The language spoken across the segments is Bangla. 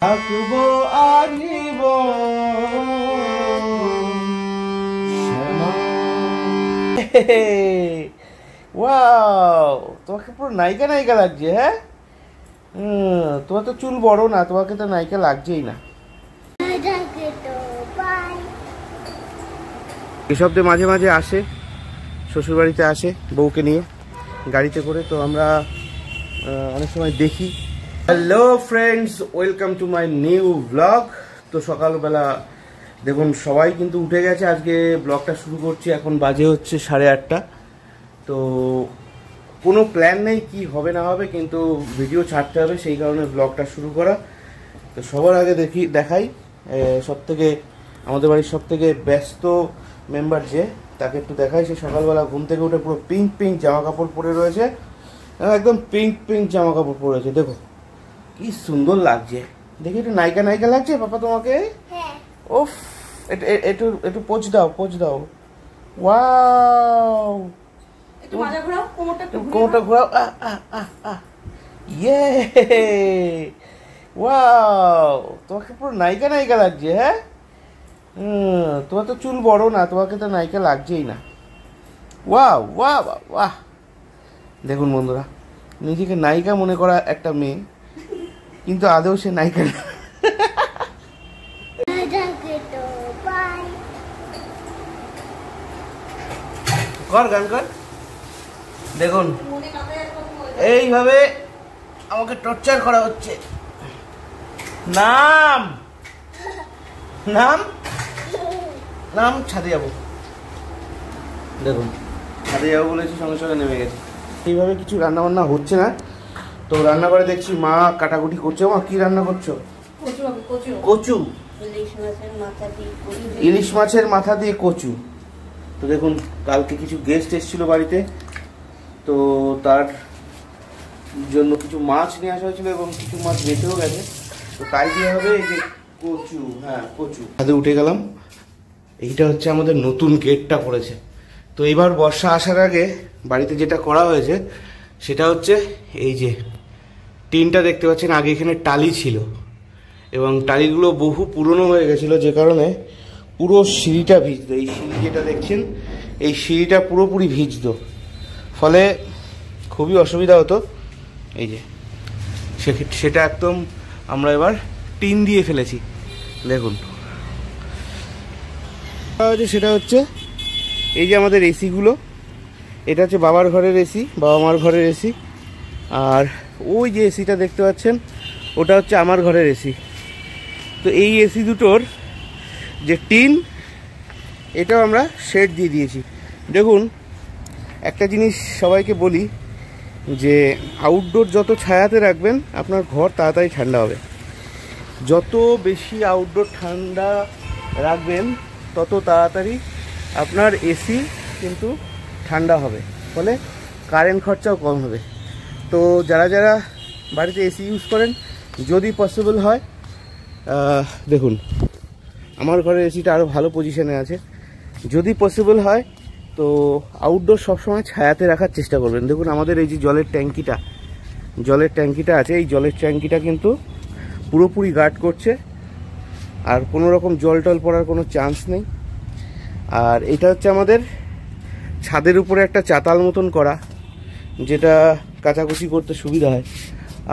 থাকবো আনিব ওয়াও, তোমাকে পুরো নায়িকা নায়িকা লাগছে। হ্যাঁ, তোমার তো চুল বড় না, তোমাকে তো নায়িকা লাগছেই না। এসবদের মাঝে মাঝে আসে, শ্বশুরবাড়িতে আসে বউকে নিয়ে গাড়িতে করে, তো আমরা অনেক সময় দেখি। Hello friends, welcome to my new blog. তো সকালবেলা দেখুন সবাই কিন্তু উঠে গেছে, আজকে ব্লগটা শুরু করছি। এখন বাজে হচ্ছে 8:30। তো কোনো প্ল্যান নেই কি হবে না হবে, কিন্তু ভিডিও ছাড়তে হবে, সেই কারণে ব্লগটা শুরু করা। তো সবার আগে দেখাই সবথেকে আমাদের বাড়ির সবথেকে ব্যস্ত মেম্বার যে, তাকে একটু দেখাই। সে সকালবেলা ঘুম থেকে উঠে পুরো পিঙ্ক পিঙ্ক জামা কাপড় পরে রয়েছে, একদম পিঙ্ক পিঙ্ক জামা কাপড় পরেছে। দেখো কি সুন্দর লাগছে, দেখি একটু নায়িকা নায়িকা লাগছে পাপা তোমাকে। ওফ, একটু একটু পোজ দাও, পোজ দাও। ওয়াও, কোমরটা ঘোরাও। ইয়ে, ওয়াও, তোমাকে পুরো নায়িকা নায়িকা লাগছে। হ্যাঁ, তোমার তো চুল বড় না, তোমাকে তো নায়িকা লাগছেই না। ওয়াও ওয়াও ওয়াহ, দেখুন বন্ধুরা, নিজেকে নায়িকা মনে করা একটা মেয়ে, কিন্তু আদৌ সে নায়িকা না। কর গান কর। দেখুন এইভাবে আমাকে টর্চার করা হচ্ছে। নাম নাম নাম, ছাদে যাবো। দেখুন ছাদে যাবো বলেছি, সঙ্গে সঙ্গে নেমে গেছে। এইভাবে কিছু রান্না বান্না হচ্ছে না, তো রান্না করে দেখছি মা কাটাকুটি করছে। মা কি রান্না করছো? কচু, ইলিশ মাছের মাথা দিয়ে কচু। তো দেখুন কালকে কিছু গেস্ট এসেছিল বাড়িতে, তো তার জন্য কিছু মাছ নিয়ে আসা হয়েছিল এবং কিছু মাছ বেঁচেও গেছে, তো তাই দিয়ে হবে এই যে কচু। হ্যাঁ, কচু। ছাদে উঠে গেলাম। এইটা হচ্ছে আমাদের নতুন গেটটা করেছে। তো এবার বর্ষা আসার আগে বাড়িতে যেটা করা হয়েছে সেটা হচ্ছে এই যে টিনটা দেখতে পাচ্ছেন, আগে এখানে টালি ছিল এবং টালিগুলো বহু পুরনো হয়ে গেছিলো, যে কারণে পুরো সিঁড়িটা ভিজতো। এই সিঁড়ি যেটা দেখছেন, এই সিঁড়িটা পুরোপুরি ভিজতো, ফলে খুবই অসুবিধা হতো। এই যে সেটা একদম আমরা এবার টিন দিয়ে ফেলেছি। দেখুন সেটা হচ্ছে এই যে আমাদের এসিগুলো, এটা হচ্ছে বাবার ঘরের এসি, বাবা মার ঘরের এসি, আর ওই যে এসিটা দেখতে পাচ্ছেন ওটা হচ্ছে আমার ঘরের এসি। তো এই এসি দুটোর যে টিন, এটাও আমরা শেড দিয়ে দিয়েছি। দেখুন একটা জিনিস সবাইকে বলি, যে আউটডোর যত ছায়াতে রাখবেন আপনার ঘর তাড়াতাড়ি ঠান্ডা হবে। যত বেশি আউটডোর ঠান্ডা রাখবেন তত তাড়াতাড়ি আপনার এসি কিন্তু ঠান্ডা হবে, ফলে কারেন্ট খরচাও কম হবে। তো যারা যারা বাড়িতে এসি ইউজ করেন, যদি পসিবল হয়, দেখুন আমার ঘরের এসিটা আরও ভালো পজিশনে আছে, যদি পসিবল হয় তো আউটডোর সবসময় ছায়াতে রাখার চেষ্টা করবেন। দেখুন আমাদের এই যে জলের ট্যাঙ্কিটা আছে, এই জলের ট্যাঙ্কিটা কিন্তু পুরোপুরি গার্ড করছে, আর কোনো রকম জল টল পড়ার কোনো চান্স নেই। আর এটা হচ্ছে আমাদের ছাদের উপরে একটা চাতাল মতন করা, যেটা কাচাকুচি করতে সুবিধা হয়।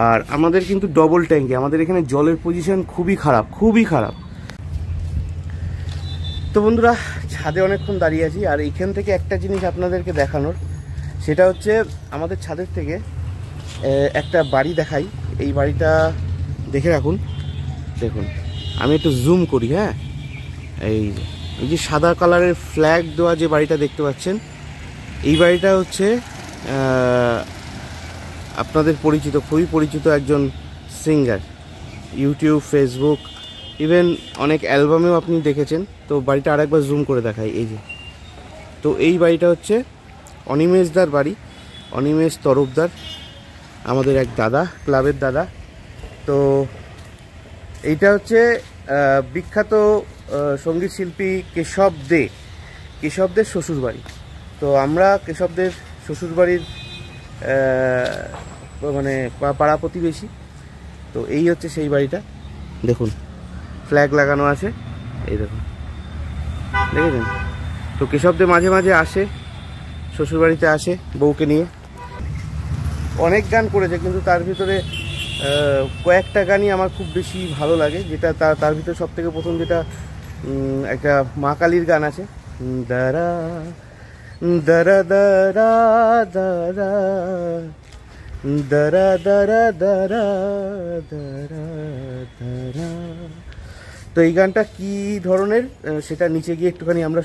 আর আমাদের কিন্তু ডবল ট্যাঙ্কি, আমাদের এখানে জলের পজিশন খুবই খারাপ। তো বন্ধুরা, ছাদে অনেকক্ষণ দাঁড়িয়ে আছি, আর এইখান থেকে একটা জিনিস আপনাদেরকে দেখানোর, সেটা হচ্ছে আমাদের ছাদের থেকে একটা বাড়ি দেখাই। এই বাড়িটা দেখে রাখুন। দেখুন আমি একটু জুম করি। হ্যাঁ, এই যে সাদা কালারের ফ্ল্যাগ দেওয়া যে বাড়িটা দেখতে পাচ্ছেন, এই বাড়িটা হচ্ছে আপনাদের পরিচিত, খুবই পরিচিত একজন সিঙ্গার, ইউটিউব, ফেসবুক, ইভেন অনেক অ্যালবামেও আপনি দেখেছেন। তো বাড়িটা আরেকবার জুম করে দেখাই। এই যে, তো এই বাড়িটা হচ্ছে অনিমেষদার বাড়ি, অনিমেষ তরফদার, আমাদের এক দাদা, ক্লাবের দাদা। তো এইটা হচ্ছে বিখ্যাত সঙ্গীত শিল্পী কেশবদের শ্বশুরবাড়ি। তো আমরা কেশবদের শ্বশুরবাড়ির মানে পাড়া প্রতিবেশী। তো এই হচ্ছে সেই বাড়িটা। দেখুন ফ্ল্যাগ লাগানো আছে, এই দেখুন, দেখেছেন? তো কেশবদে মাঝে মাঝে আসে, শ্বশুরবাড়িতে আসে বউকে নিয়ে। অনেক গান করেছে, কিন্তু তার ভিতরে কয়েকটা গানই আমার খুব বেশি ভালো লাগে। যেটা তার ভিতরে সব থেকে প্রথম যেটা একটা মা কালীর গান আছে, দারা দারা দারা দারা দারা দারা দারা দারা দারা। তো এই গানটা কি ধরনের সেটা নিচে গিয়ে একটুখানি আমরা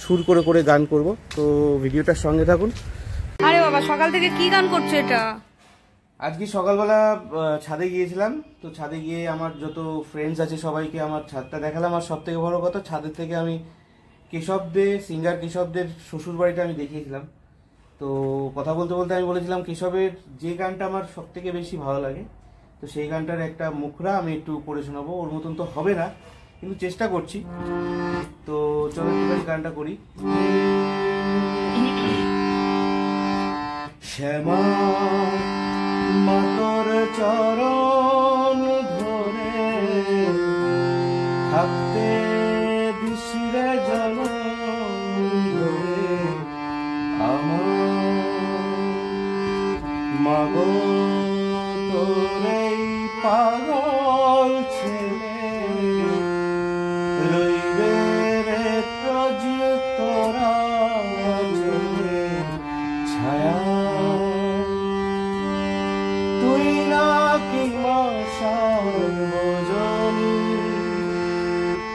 সুর করে করে গান করব। তো ভিডিওটার সঙ্গে থাকুন। আরে বাবা, সকাল থেকে কি গান করছো এটা? আজকে সকালবেলা ছাদে গিয়েছিলাম। তো ছাদে গিয়ে আমার যত ফ্রেন্ডস আছে সবাইকে আমার ছাদটা দেখালাম। আর সব থেকে বড় কথা, ছাদের থেকে আমি কেশবদে, সিঙ্গার কেশবদের শ্বশুর বাড়িটা আমি দেখিয়েছিলাম। তো কথা বলতে বলতে আমি বলেছিলাম কেশবের যে গানটা আমার সব থেকে বেশি ভালো লাগে, তো সেই গানটার একটা মুখরা আমি একটু পড়ে শোনাবো। ওর মতন তো হবে না, কিন্তু চেষ্টা করছি। তো চলো একটু গানটা করি। শ্যামা মাতর চরণ ধরে থাকতে দিশিরে জন ধরে আমার মাগো তোর এই পাগল ছেলে রইবে রে প্রজ তোরা ছায়া। তুই নাকি সর্বজনী,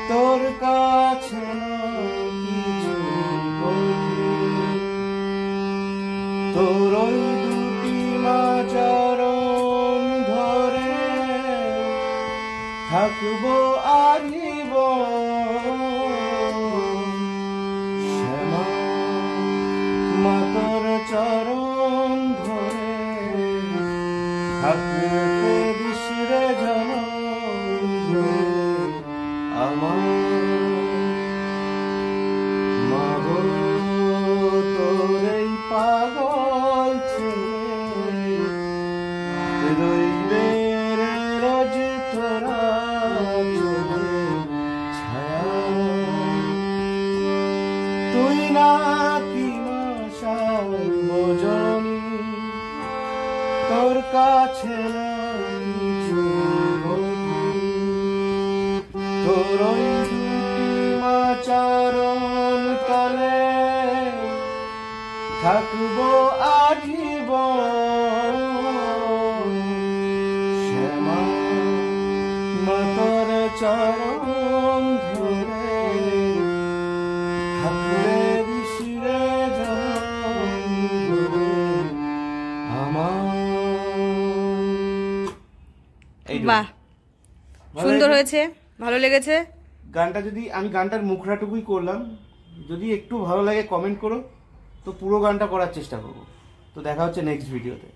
তোর কাছে কিছু কঠিন, তোর ওই দুটি মাচরণ ধরে থাকবো আরিব। শ্যামা মাতর চরণ ধরে থাকতে দিশিরে জন আমার মাগো তোর এই পাগল ছেলে রইবে রে রোজ তোরা ছায়া। তুই নাকি সর্বজনী, তোর কাছে তোর ওই দুটি মাচরণ তলে থাকবো আজীবন। শ্যামা মাতর চরণ ধরে থাকলে দিশিরে জন আমার। বাহ, সুন্দর হয়েছে, ভালো লেগেছে গানটা। যদি আমি গানটার মুখরাটুকুই করলাম, যদি একটু ভালো লাগে কমেন্ট করো, তো পুরো গানটা করার চেষ্টা করবো। তো দেখা হচ্ছে নেক্সট ভিডিওতে।